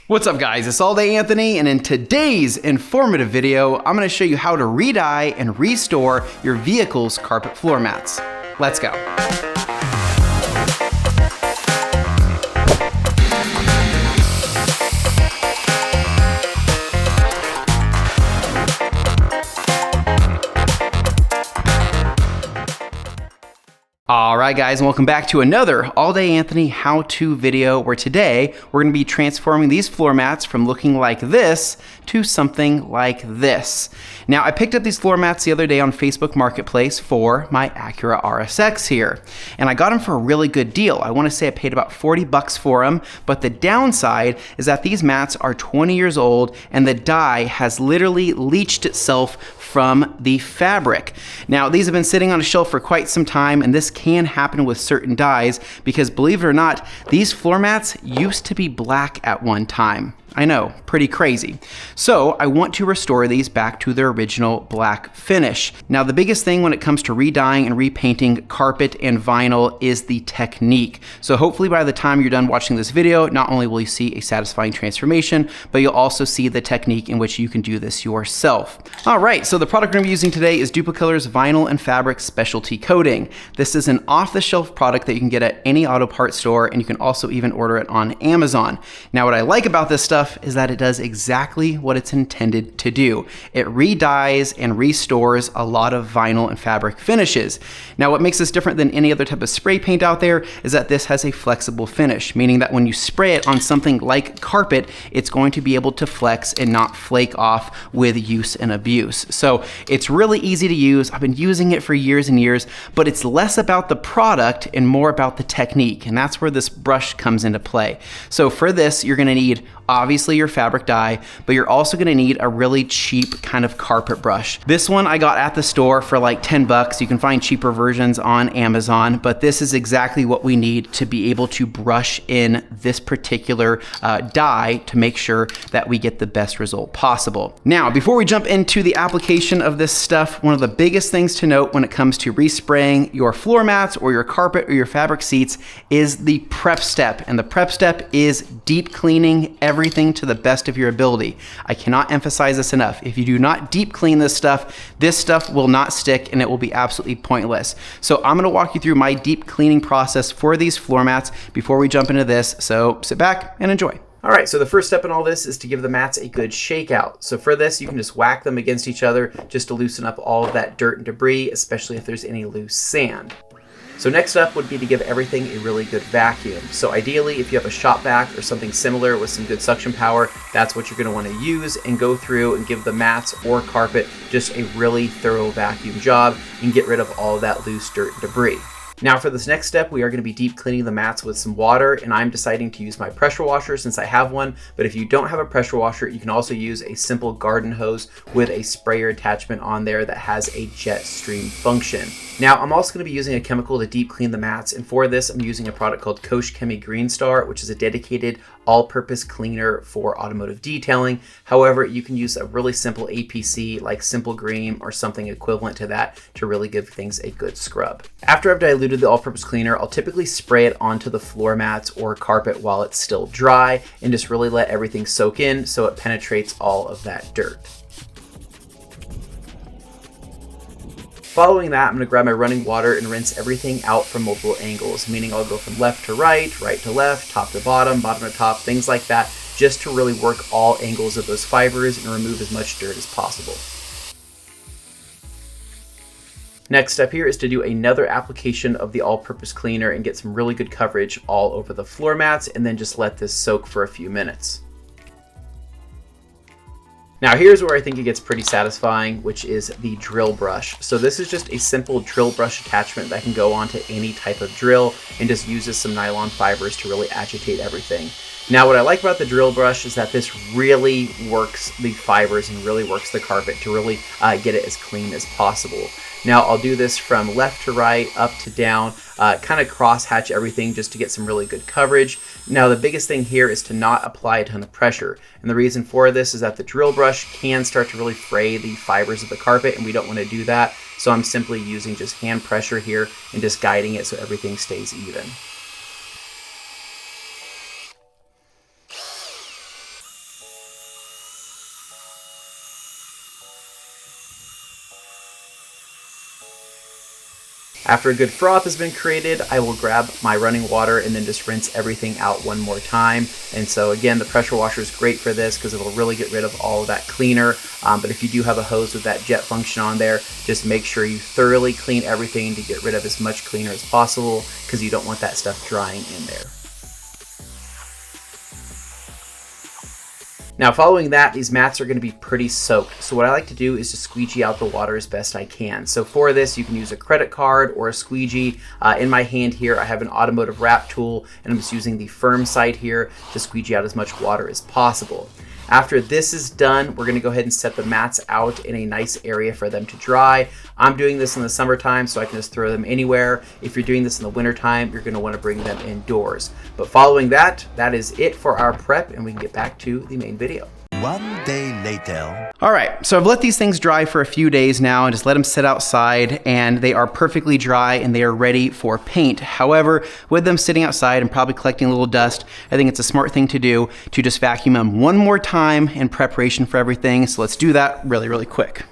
What's up guys, it's All Day Anthony, and in today's informative video, I'm going to show you how to re-dye and restore your vehicle's carpet floor mats. Let's go. Alright guys, and welcome back to another All Day Anthony how-to video where today we're going to be transforming these floor mats from looking like this to something like this. Now I picked up these floor mats the other day on Facebook Marketplace for my Acura RSX here, and I got them for a really good deal. I want to say I paid about 40 bucks for them, but the downside is that these mats are 20 years old and the dye has literally leached itself from the fabric. Now these have been sitting on a shelf for quite some time, and this can happen with certain dyes because, believe it or not, these floor mats used to be black at one time. I know, pretty crazy. So I want to restore these back to their original black finish. Now the biggest thing when it comes to re-dyeing and repainting carpet and vinyl is the technique. So hopefully by the time you're done watching this video, not only will you see a satisfying transformation, but you'll also see the technique in which you can do this yourself. All right, so the product we're gonna be using today is Duplicolors Vinyl and Fabric Specialty Coating. This is an off-the-shelf product that you can get at any auto parts store, and you can also even order it on Amazon. Now what I like about this stuff is that it does exactly what it's intended to do. It re-dyes and restores a lot of vinyl and fabric finishes. Now what makes this different than any other type of spray paint out there is that this has a flexible finish, meaning that when you spray it on something like carpet, it's going to be able to flex and not flake off with use and abuse. So it's really easy to use. I've been using it for years and years, but it's less about the product and more about the technique, and that's where this brush comes into play. So for this, you're gonna need obviously your fabric dye, but you're also gonna need a really cheap kind of carpet brush. This one I got at the store for like 10 bucks. You can find cheaper versions on Amazon, but this is exactly what we need to be able to brush in this particular dye to make sure that we get the best result possible. Now, before we jump into the application of this stuff, one of the biggest things to note when it comes to respraying your floor mats or your carpet or your fabric seats is the prep step. And the prep step is deep cleaning everything to the best of your ability. I cannot emphasize this enough. If you do not deep clean this stuff will not stick and it will be absolutely pointless. So I'm gonna walk you through my deep cleaning process for these floor mats before we jump into this. So sit back and enjoy. All right, so the first step in all this is to give the mats a good shake out. So for this, you can just whack them against each other just to loosen up all of that dirt and debris, especially if there's any loose sand. So next up would be to give everything a really good vacuum. So ideally, if you have a shop vac or something similar with some good suction power, that's what you're gonna wanna use and go through and give the mats or carpet just a really thorough vacuum job and get rid of all of that loose dirt and debris. Now for this next step, we are going to be deep cleaning the mats with some water, and I'm deciding to use my pressure washer since I have one, but if you don't have a pressure washer, you can also use a simple garden hose with a sprayer attachment on there that has a jet stream function. Now I'm also going to be using a chemical to deep clean the mats, and for this I'm using a product called Koch Chemi Green Star, which is a dedicated all-purpose cleaner for automotive detailing. However, you can use a really simple APC like Simple Green or something equivalent to that to really give things a good scrub. After I've diluted the all-purpose cleaner, I'll typically spray it onto the floor mats or carpet while it's still dry and just really let everything soak in so it penetrates all of that dirt. Following that, I'm going to grab my running water and rinse everything out from multiple angles, meaning I'll go from left to right to left, top to bottom to top, things like that, just to really work all angles of those fibers and remove as much dirt as possible. Next step here is to do another application of the all-purpose cleaner and get some really good coverage all over the floor mats, and then just let this soak for a few minutes. Now here's where I think it gets pretty satisfying, which is the drill brush. So this is just a simple drill brush attachment that can go onto any type of drill and just uses some nylon fibers to really agitate everything. Now what I like about the drill brush is that this really works the fibers and really works the carpet to really get it as clean as possible. Now I'll do this from left to right, up to down, kind of cross hatch everything just to get some really good coverage. Now the biggest thing here is to not apply a ton of pressure. And the reason for this is that the drill brush can start to really fray the fibers of the carpet, and we don't want to do that. So I'm simply using just hand pressure here and just guiding it so everything stays even. After a good froth has been created, I will grab my running water and then just rinse everything out one more time. And so again, the pressure washer is great for this because it'll really get rid of all of that cleaner. But if you do have a hose with that jet function on there, just make sure you thoroughly clean everything to get rid of as much cleaner as possible because you don't want that stuff drying in there. Now following that, these mats are going to be pretty soaked. So what I like to do is to squeegee out the water as best I can. So for this, you can use a credit card or a squeegee. In my hand here, I have an automotive wrap tool, and I'm just using the firm side here to squeegee out as much water as possible. After this is done, we're going to go ahead and set the mats out in a nice area for them to dry. I'm doing this in the summertime, so I can just throw them anywhere. If you're doing this in the wintertime, you're going to want to bring them indoors. But following that, that is it for our prep, and we can get back to the main video. One day later. All right, so I've let these things dry for a few days now and just let them sit outside, and they are perfectly dry and they are ready for paint. However, with them sitting outside and probably collecting a little dust, I think it's a smart thing to do to just vacuum them one more time in preparation for everything. So let's do that really, really quick.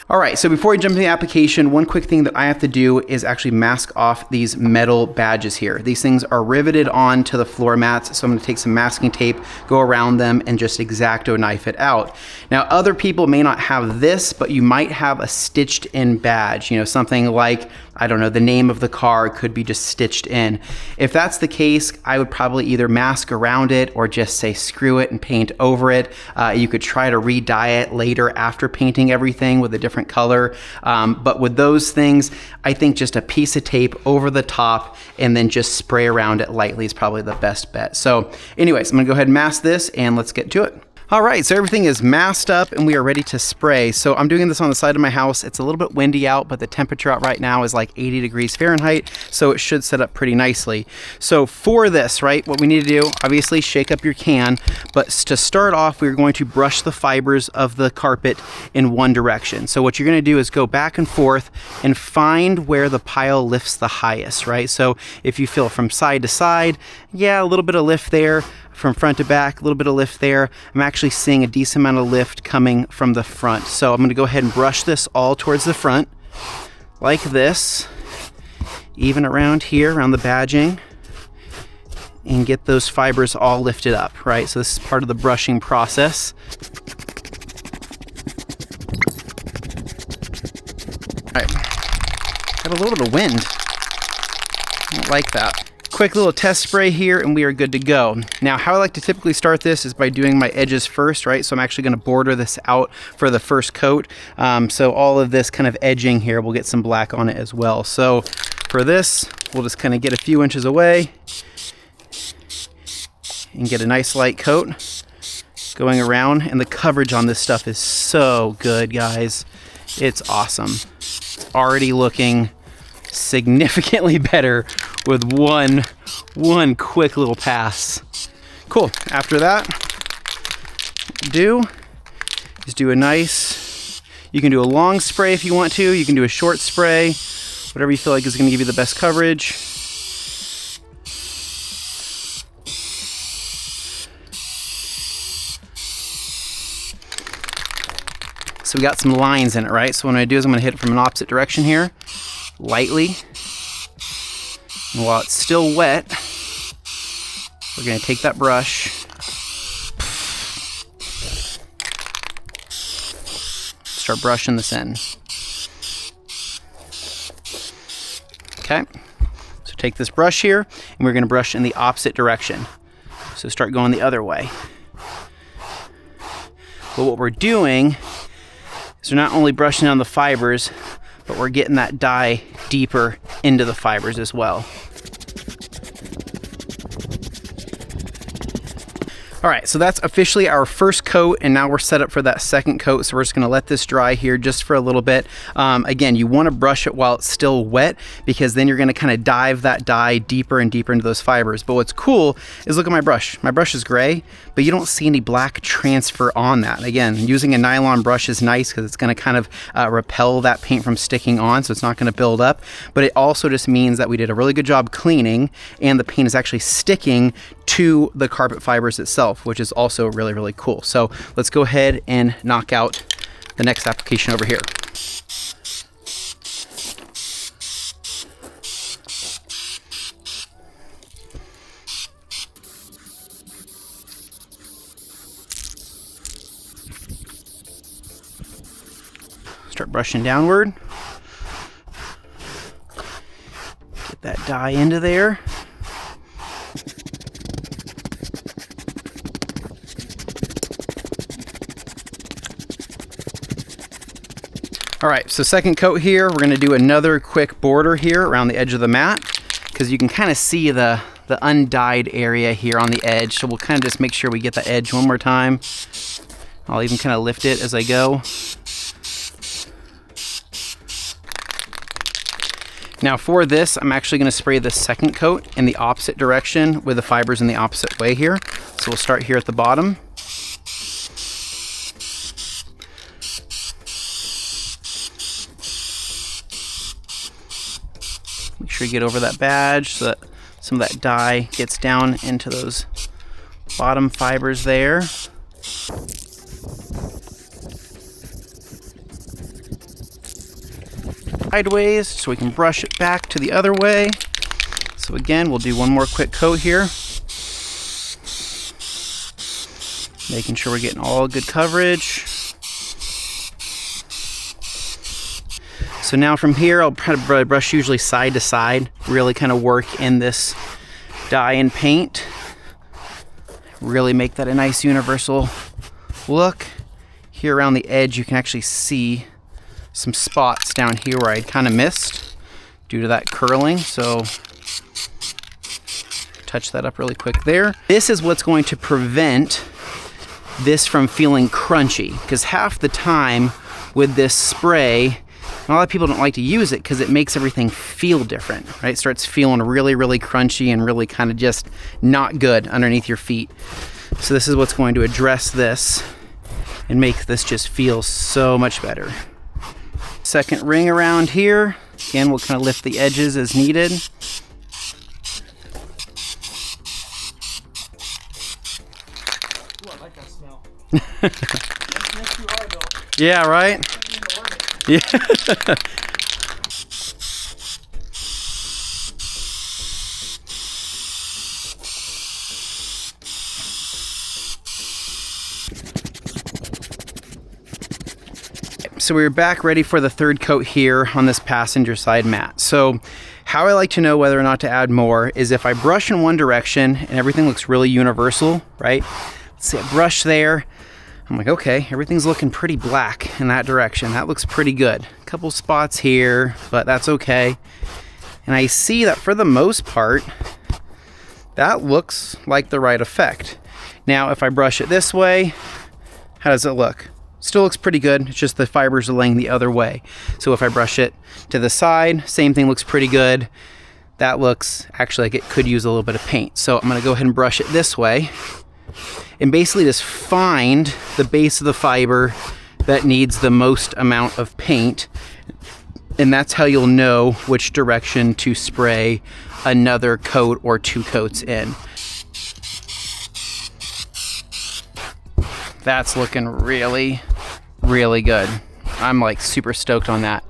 All right, so before we jump into the application, one quick thing that I have to do is actually mask off these metal badges here. These things are riveted onto the floor mats, so I'm gonna take some masking tape, go around them, and just X-Acto knife it out. Now, other people may not have this, but you might have a stitched in badge, you know, something like, I don't know, the name of the car could be just stitched in. If that's the case, I would probably either mask around it or just say screw it and paint over it. You could try to re-dye it later after painting everything with a different color. But with those things, I think just a piece of tape over the top and then just spray around it lightly is probably the best bet. So anyways, I'm gonna go ahead and mask this and let's get to it. All right, so everything is masked up and we are ready to spray. So I'm doing this on the side of my house. It's a little bit windy out, but the temperature out right now is like 80 degrees Fahrenheit, so it should set up pretty nicely. So for this, right, what we need to do, obviously shake up your can, but to start off, we're going to brush the fibers of the carpet in one direction. So what you're gonna do is go back and forth and find where the pile lifts the highest, right? So if you feel from side to side, yeah, a little bit of lift there. From front to back, a little bit of lift there. I'm actually seeing a decent amount of lift coming from the front. So I'm gonna go ahead and brush this all towards the front, like this, even around here, around the badging, and get those fibers all lifted up, right? So this is part of the brushing process. All right, got a little bit of wind. I don't like that. Quick little test spray here and we are good to go. Now, how I like to typically start this is by doing my edges first, right? So I'm actually gonna border this out for the first coat. So all of this kind of edging here, we'll get some black on it as well. So for this, we'll just kind of get a few inches away and get a nice light coat going around. And the coverage on this stuff is so good, guys. It's awesome. It's already looking significantly better with one quick little pass. Cool. After that, do a nice, you can do a long spray if you want to, you can do a short spray, whatever you feel like is going to give you the best coverage. So we got some lines in it, right? So what I'm gonna do is I'm gonna hit it from an opposite direction here, lightly. And while it's still wet, we're gonna take that brush, start brushing this in. Okay, so take this brush here, and we're gonna brush in the opposite direction. So start going the other way. But what we're doing is we're not only brushing on the fibers, but we're getting that dye deeper into the fibers as well. All right, so that's officially our first coat, and now we're set up for that second coat. So we're just gonna let this dry here just for a little bit. Again, you wanna brush it while it's still wet, because then you're gonna kind of dive that dye deeper and deeper into those fibers. But what's cool is look at my brush. My brush is gray, but you don't see any black transfer on that. Again, using a nylon brush is nice because it's gonna kind of repel that paint from sticking on, so it's not gonna build up. But it also just means that we did a really good job cleaning, and the paint is actually sticking to the carpet fibers itself, which is also really, really cool. So So let's go ahead and knock out the next application over here. Start brushing downward. Get that dye into there. All right, so second coat here, we're gonna do another quick border here around the edge of the mat, because you can kind of see the undyed area here on the edge. So we'll kind of just make sure we get the edge one more time. I'll even kind of lift it as I go. Now for this, I'm actually gonna spray the second coat in the opposite direction with the fibers in the opposite way here. So we'll start here at the bottom. Make sure you get over that badge so that some of that dye gets down into those bottom fibers there. Sideways so we can brush it back to the other way. So again, we'll do one more quick coat here. Making sure we're getting all good coverage. So now from here, I'll try to brush usually side to side, really kind of work in this dye and paint. Really make that a nice universal look. Here around the edge, you can actually see some spots down here where I kind of missed due to that curling. So touch that up really quick there. This is what's going to prevent this from feeling crunchy, because half the time with this spray, a lot of people don't like to use it because it makes everything feel different, right? It starts feeling really, really crunchy and really kind of just not good underneath your feet. So this is what's going to address this and make this just feel so much better. Second ring around here. Again, we'll kind of lift the edges as needed. Ooh, I like that smell. Yes, you are, though. Yeah, right? Yeah. So we're back ready for the third coat here on this passenger side mat. So how I like to know whether or not to add more is if I brush in one direction and everything looks really universal, right? Let's say I brush there. I'm like, okay, everything's looking pretty black in that direction. That looks pretty good. A couple spots here, but that's okay. And I see that for the most part, that looks like the right effect. Now, if I brush it this way, how does it look? Still looks pretty good. It's just the fibers are laying the other way. So if I brush it to the side, same thing, looks pretty good. That looks actually like it could use a little bit of paint. So I'm gonna go ahead and brush it this way and basically just find the base of the fiber that needs the most amount of paint. And that's how you'll know which direction to spray another coat or two coats in. That's looking really, really good. I'm like super stoked on that.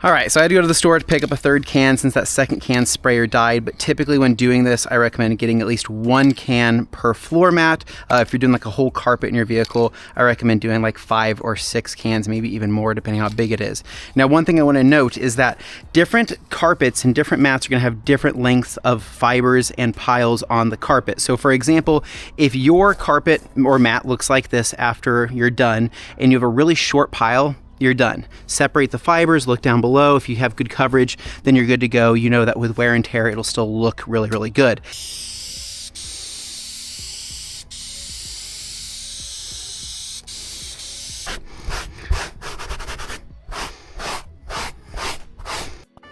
All right, so I had to go to the store to pick up a third can since that second can sprayer died, but typically when doing this, I recommend getting at least one can per floor mat. If you're doing like a whole carpet in your vehicle, I recommend doing like 5 or 6 cans, maybe even more depending on how big it is. Now, one thing I wanna note is that different carpets and different mats are gonna have different lengths of fibers and piles on the carpet. So for example, if your carpet or mat looks like this after you're done and you have a really short pile, you're done. Separate the fibers, look down below. If you have good coverage, then you're good to go. You know that with wear and tear, it'll still look really, really good.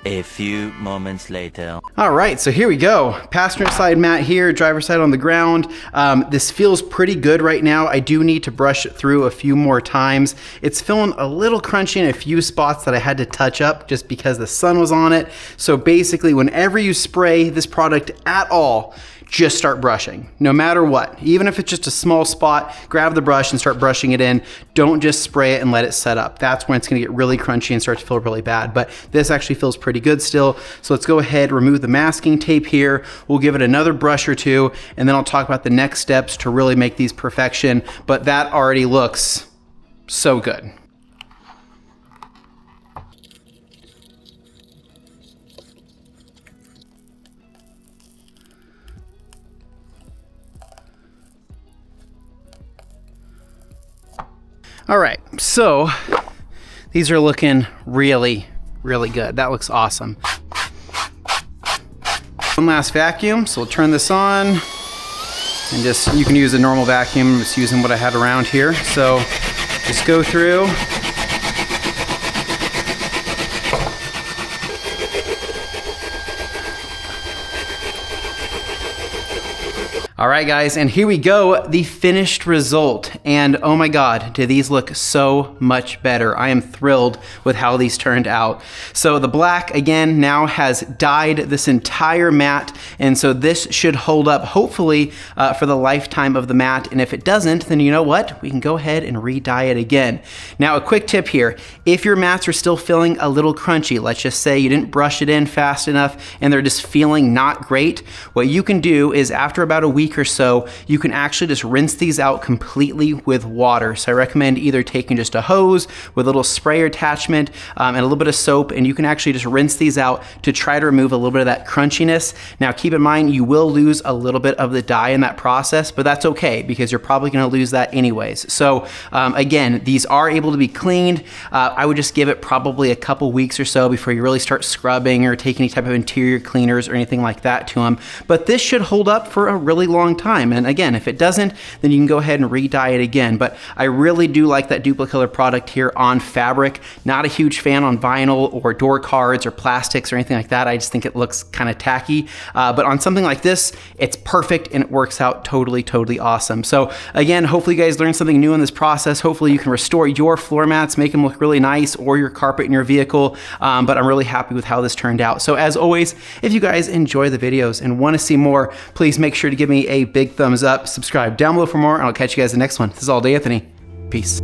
A few moments later. All right, so here we go. Passenger side mat here, driver side on the ground. This feels pretty good right now. I do need to brush it through a few more times. It's feeling a little crunchy in a few spots that I had to touch up just because the sun was on it. So basically, whenever you spray this product at all, just start brushing, no matter what. Even if it's just a small spot, grab the brush and start brushing it in. Don't just spray it and let it set up. That's when it's gonna get really crunchy and start to feel really bad. But this actually feels pretty good still. So let's go ahead, remove the masking tape here. We'll give it another brush or two, and then I'll talk about the next steps to really make these perfection. But that already looks so good. All right, so these are looking really, really good. That looks awesome. One last vacuum, so we'll turn this on and just, you can use a normal vacuum, just using what I had around here. So just go through. All right, guys, and here we go, the finished result. And oh my God, do these look so much better. I am thrilled with how these turned out. So the black, again, now has dyed this entire mat, and so this should hold up, hopefully, for the lifetime of the mat. And if it doesn't, then you know what? We can go ahead and re-dye it again. Now, a quick tip here. If your mats are still feeling a little crunchy, let's just say you didn't brush it in fast enough and they're just feeling not great, what you can do is after about a week or so, you can actually just rinse these out completely with water. So I recommend either taking just a hose with a little sprayer attachment and a little bit of soap, and you can actually just rinse these out to try to remove a little bit of that crunchiness. Now keep in mind, you will lose a little bit of the dye in that process, but that's okay because you're probably gonna lose that anyways. So again, these are able to be cleaned. I would just give it probably a couple weeks or so before you really start scrubbing or take any type of interior cleaners or anything like that to them. But this should hold up for a really long time. And again, if it doesn't, then you can go ahead and re-dye it again. But I really do like that Duplicolor product here on fabric. Not a huge fan on vinyl or door cards or plastics or anything like that. I just think it looks kind of tacky. But on something like this, it's perfect and it works out totally, totally awesome. So again, hopefully you guys learned something new in this process. Hopefully you can restore your floor mats, make them look really nice, or your carpet in your vehicle. But I'm really happy with how this turned out. So as always, if you guys enjoy the videos and want to see more, please make sure to give me a big thumbs up, subscribe down below for more, and I'll catch you guys in the next one. This is All Day Anthony. Peace.